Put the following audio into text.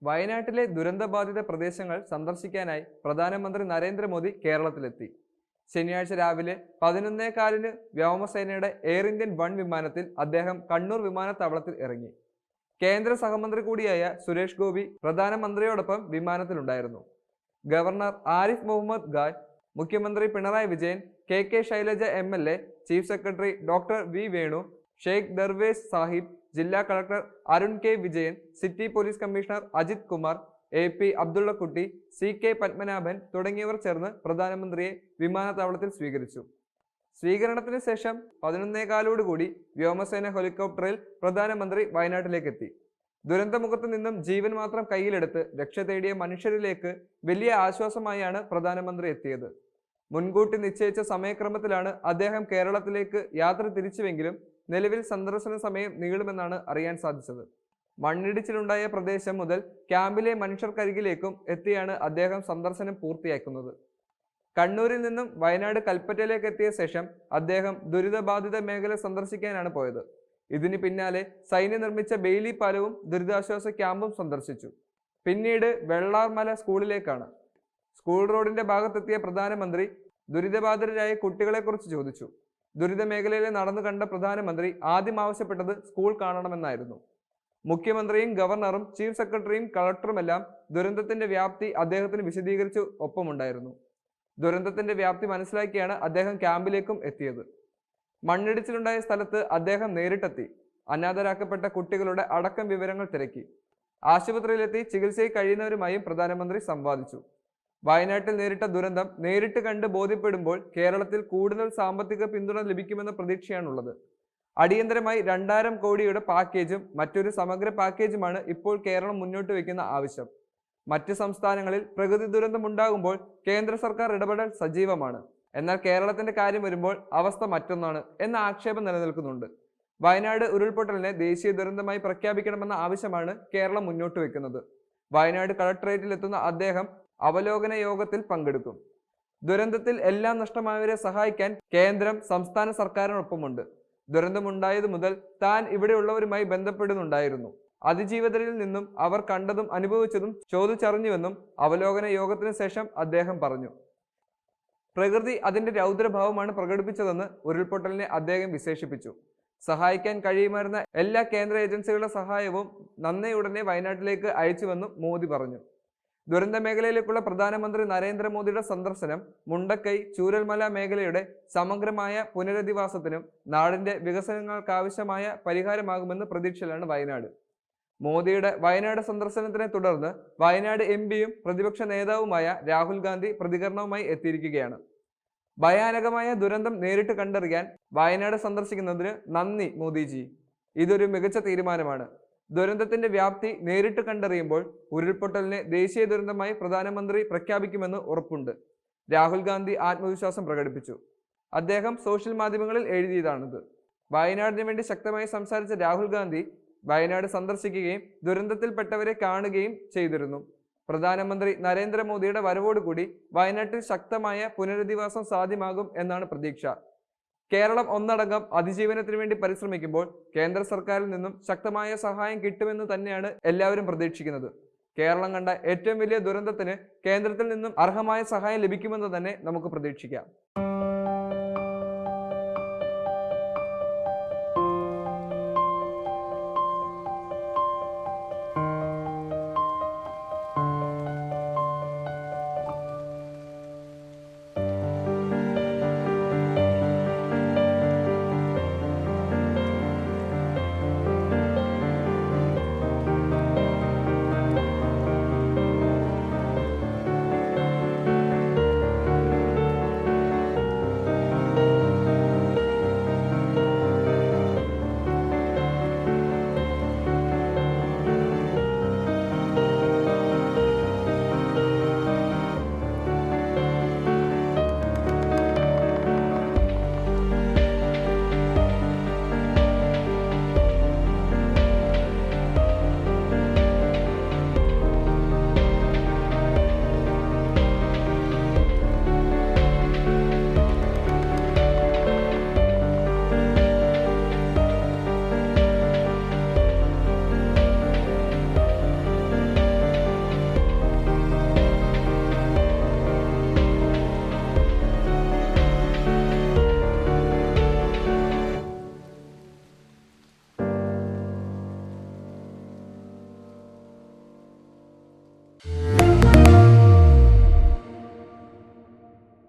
വയനാട്ടിലെ ദുരന്തബാധിത പ്രദേശങ്ങൾ സന്ദർശിക്കാനായി പ്രധാനമന്ത്രി നരേന്ദ്രമോദി കേരളത്തിലെത്തി. ശനിയാഴ്ച രാവിലെ 11:15 വ്യോമസേനയുടെ എയർ ഇന്ത്യൻ 1 വിമാനത്തിൽ അദ്ദേഹം കണ്ണൂർ വിമാനത്താവളത്തിൽ ഇറങ്ങി. കേന്ദ്ര സഹമന്ത്രി കൂടിയായ സുരേഷ് ഗോപി പ്രധാനമന്ത്രിയോടൊപ്പം വിമാനത്തിലുണ്ടായിരുന്നു. ഗവർണർ ആരിഫ് മുഹമ്മദ് ഖാൻ, മുഖ്യമന്ത്രി Pinarayi Vijayan, K Shailaja MLA, chief secretary doctor V Venu, Sheikh Darvesh Sahib, ജില്ലാ collector Arun K Vijayan, city police commissioner Ajith Kumar, AP Abdullakutty, CK Padmanabhan തുടങ്ങിയവർ ചേർന്ന് പ്രധാനമന്ത്രിയെ വിമാനത്താവളത്തിൽ സ്വീകരിച്ചു. സ്വീകരണത്തിന് ശേഷം 11:15 വ്യോമസേന ഹെലികോപ്റ്ററിൽ പ്രധാനമന്ത്രി വയനാട്ടിലേക്കെത്തി. ദുരന്തമുഖത്ത് നിന്നും ജീവൻ മാത്രം കയ്യിലെടുത്ത് രക്ഷ തേടിയ മനുഷ്യരിലേക്ക് വലിയ ആശ്വാസമായാണ് പ്രധാനമന്ത്രി എത്തിയത്. മുൻകൂട്ടി നിശ്ചയിച്ച സമയക്രമത്തിലാണ് അദ്ദേഹം കേരളത്തിലേക്ക് യാത്ര തിരിച്ചുവെങ്കിലും നിലവിൽ സന്ദർശന സമയം നീളുമെന്നാണ് അറിയാൻ സാധിച്ചത്. മണ്ണിടിച്ചിലുണ്ടായ പ്രദേശം മുതൽ ക്യാമ്പിലെ മനുഷ്യർക്കരികിലേക്കും എത്തിയാണ് അദ്ദേഹം സന്ദർശനം പൂർത്തിയാക്കുന്നത്. കണ്ണൂരിൽ നിന്നും വയനാട് കൽപ്പറ്റയിലേക്ക് എത്തിയ ശേഷം അദ്ദേഹം ദുരിതബാധിത മേഖല സന്ദർശിക്കാനാണ് പോയത്. ഇതിന് പിന്നാലെ സൈന്യം നിർമ്മിച്ച ബെയിലി പാലവും ദുരിതാശ്വാസ ക്യാമ്പും സന്ദർശിച്ചു. പിന്നീട് വെള്ളാർമല സ്കൂളിലേക്കാണ്. സ്കൂൾ റോഡിന്റെ ഭാഗത്തെത്തിയ പ്രധാനമന്ത്രി ദുരിതബാധിതരായ കുട്ടികളെക്കുറിച്ച് ചോദിച്ചു. ദുരിത മേഖലയിലെ നടന്നു കണ്ട പ്രധാനമന്ത്രി ആദ്യം ആവശ്യപ്പെട്ടത് സ്കൂൾ കാണണമെന്നായിരുന്നു. മുഖ്യമന്ത്രിയും ഗവർണറും ചീഫ് സെക്രട്ടറിയും കളക്ടറുമെല്ലാം ദുരന്തത്തിന്റെ വ്യാപ്തി അദ്ദേഹത്തിന് വിശദീകരിച്ച് ഒപ്പമുണ്ടായിരുന്നു. ദുരന്തത്തിന്റെ വ്യാപ്തി മനസ്സിലാക്കിയാണ് അദ്ദേഹം ക്യാമ്പിലേക്കും എത്തിയത്. മണ്ണിടിച്ചിലുണ്ടായ സ്ഥലത്ത് അദ്ദേഹം നേരിട്ടെത്തി അനാഥരാക്കപ്പെട്ട കുട്ടികളുടെ അടക്കം വിവരങ്ങൾ തിരക്കി. ആശുപത്രിയിലെത്തി ചികിത്സയിൽ കഴിയുന്നവരുമായും പ്രധാനമന്ത്രി സംവാദിച്ചു. വയനാട്ടിൽ നേരിട്ട ദുരന്തം നേരിട്ട് കണ്ട് ബോധ്യപ്പെടുമ്പോൾ കേരളത്തിൽ കൂടുതൽ സാമ്പത്തിക പിന്തുണ ലഭിക്കുമെന്ന പ്രതീക്ഷയാണുള്ളത്. അടിയന്തരമായി 2000 കോടിയുടെ പാക്കേജും മറ്റൊരു സമഗ്ര പാക്കേജുമാണ് ഇപ്പോൾ കേരളം മുന്നോട്ട് വയ്ക്കുന്ന ആവശ്യം. മറ്റ് സംസ്ഥാനങ്ങളിൽ പ്രകൃതി ദുരന്തമുണ്ടാകുമ്പോൾ കേന്ദ്ര സർക്കാർ ഇടപെടൽ സജീവമാണ്. എന്നാൽ കേരളത്തിന്റെ കാര്യം വരുമ്പോൾ അവസ്ഥ മറ്റൊന്നാണ് എന്ന ആക്ഷേപം നിലനിൽക്കുന്നുണ്ട്. വയനാട് ഉരുൾപൊട്ടലിനെ ദേശീയ ദുരന്തമായി പ്രഖ്യാപിക്കണമെന്ന ആവശ്യമാണ് കേരളം മുന്നോട്ട് വെക്കുന്നത്. വയനാട് കളക്ടറേറ്റിൽ എത്തുന്ന അദ്ദേഹം അവലോകന യോഗത്തിൽ പങ്കെടുക്കും. ദുരന്തത്തിൽ എല്ലാം നഷ്ടമായവരെ സഹായിക്കാൻ കേന്ദ്രം സംസ്ഥാന സർക്കാരിനൊപ്പമുണ്ട്. ദുരന്തമുണ്ടായതു മുതൽ താൻ ഇവിടെയുള്ളവരുമായി ബന്ധപ്പെടുന്നുണ്ടായിരുന്നു. അതിജീവിതരിൽ നിന്നും അവർ കണ്ടതും അനുഭവിച്ചതും ചോദിച്ചറിഞ്ഞുവെന്നും അവലോകന യോഗത്തിന് ശേഷം അദ്ദേഹം പറഞ്ഞു. പ്രകൃതി അതിന്റെ രൗദ്രഭാവമാണ് പ്രകടിപ്പിച്ചതെന്ന് ഉരുൾപൊട്ടലിനെ അദ്ദേഹം വിശേഷിപ്പിച്ചു. സഹായിക്കാൻ കഴിയുമായിരുന്ന എല്ലാ കേന്ദ്ര ഏജൻസികളുടെ സഹായവും നന്നേ വയനാട്ടിലേക്ക് അയച്ചുവെന്നും മോദി പറഞ്ഞു. ദുരന്ത മേഖലയിലേക്കുള്ള പ്രധാനമന്ത്രി നരേന്ദ്രമോദിയുടെ സന്ദർശനം മുണ്ടക്കൈ, ചൂരൽമല മേഖലയുടെ സമഗ്രമായ പുനരധിവാസത്തിനും നാടിന്റെ വികസനങ്ങൾക്കാവശ്യമായ പരിഹാരമാകുമെന്ന് പ്രതീക്ഷയിലാണ് വയനാട്. മോദിയുടെ വയനാട് സന്ദർശനത്തിനെ തുടർന്ന് വയനാട് MPയും പ്രതിപക്ഷ നേതാവുമായ രാഹുൽ ഗാന്ധി പ്രതികരണവുമായി എത്തിയിരിക്കുകയാണ്. ഭയാനകമായ ദുരന്തം നേരിട്ട് കണ്ടറിയാൻ വയനാട് സന്ദർശിക്കുന്നതിന് നന്ദി മോദിജി. ഇതൊരു മികച്ച തീരുമാനമാണ്. ദുരന്തത്തിന്റെ വ്യാപ്തി നേരിട്ട് കണ്ടറിയുമ്പോൾ ഉരുൾപൊട്ടലിനെ ദേശീയ ദുരന്തമായി പ്രധാനമന്ത്രി പ്രഖ്യാപിക്കുമെന്ന് ഉറപ്പുണ്ട്. രാഹുൽ ഗാന്ധി ആത്മവിശ്വാസം പ്രകടിപ്പിച്ചു. അദ്ദേഹം സോഷ്യൽ മാധ്യമങ്ങളിൽ എഴുതിയതാണിത്. വയനാടിന് വേണ്ടി ശക്തമായി സംസാരിച്ച രാഹുൽ ഗാന്ധി വയനാട് സന്ദർശിക്കുകയും ദുരന്തത്തിൽപ്പെട്ടവരെ കാണുകയും ചെയ്തിരുന്നു. പ്രധാനമന്ത്രി നരേന്ദ്രമോദിയുടെ വരവോടുകൂടി വയനാട്ടിൽ ശക്തമായ പുനരധിവാസം സാധ്യമാകും എന്നാണ് പ്രതീക്ഷ. കേരളം ഒന്നടങ്കം അതിജീവനത്തിന് വേണ്ടി പരിശ്രമിക്കുമ്പോൾ കേന്ദ്ര സർക്കാരിൽ നിന്നും ശക്തമായ സഹായം കിട്ടുമെന്ന് തന്നെയാണ് എല്ലാവരും പ്രതീക്ഷിക്കുന്നത്. കേരളം കണ്ട ഏറ്റവും വലിയ ദുരന്തത്തിന് കേന്ദ്രത്തിൽ നിന്നും അർഹമായ സഹായം ലഭിക്കുമെന്ന് തന്നെ നമുക്ക് പ്രതീക്ഷിക്കാം.